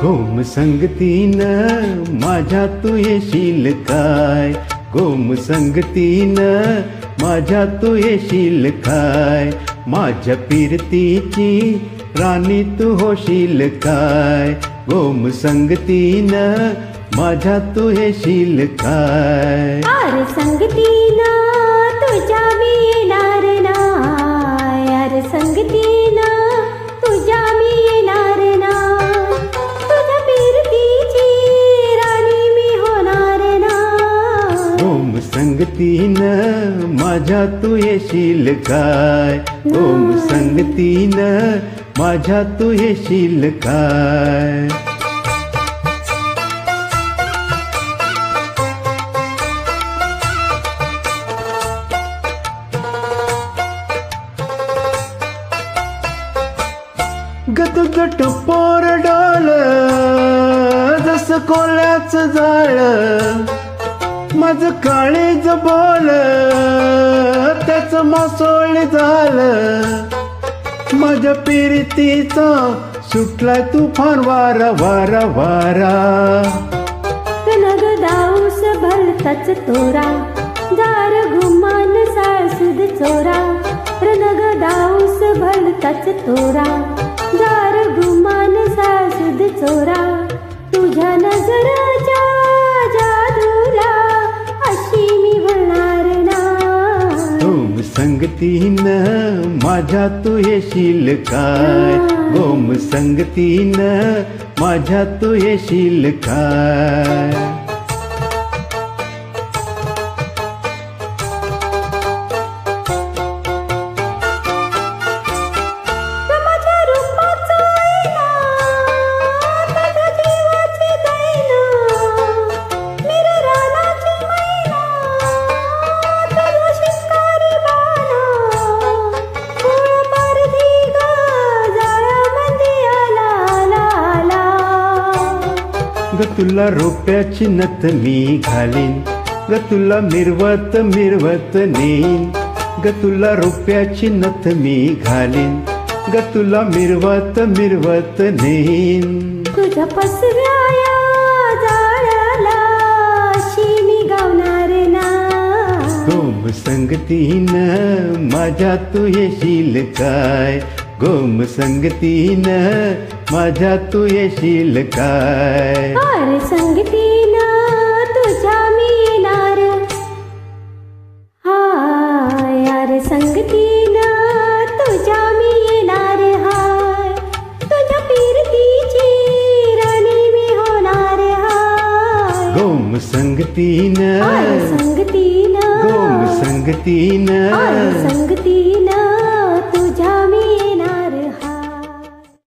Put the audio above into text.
गोम संगतीनं माझ्या तू येशील काय, गोम संगतीनं माझ्या तू येशील काय, माझ्या पिरतीची राणी तू होशील काय, गोम संगतीनं माझ्या तू येशील काय. अरे संगतीनं तुझ्या मी येणार नाय, अरे संगतीनं तुझ्या मी येणार नाय, तुझ्या पिरतीची राणी मी होणार नाय. गोम संगतीनं माझ्या तू येशील काय, गोम संगतीनं माझ्या तू येशील काय. गटगट पोर डोल जस कोल्याचं जाळ, माझं काळीज बोल त्याच मासोळ झालं, माझ्या पिरतीचा सुटलाय तुफान वारा वारा वारा. नग दाऊस भलताच तोरा, दार घुमान साळसुद चोरा, रनग दाऊस भलताच तोरा, दार घुमान साळसुद चोरा. तुझ्या नजराच्या जादूला अशी मी होणार ना. गोम संगतीनं माझ्या तू येशील काय, गोम संगतीनं माझ्या तू येशील काय. ग तुला रुपयाची नथ मी घालीन, ग तुला मिरवत मिरवत नेईन, ग तुला रुपयाची नथ मी घालीन, ग तुला मिरवत मिरवत नेईन. तुझ्या पसव्या जाळ्याला अशी मी गावणार ना. गोम संगतीनं माझ्या तू येशील काय, गोम संगतीनं माझ्या तू येशील काय. अरे संगतीनं तुझ्या मी येणार हाय, अरे संगतीनं तुझ्या मी येणार हाय, तुझ्या पिरतीची राणी मी होणार हाय. गोम संगतीनं, अरे संगतीनं, गोम संगतीनं, अरे संगतीनं.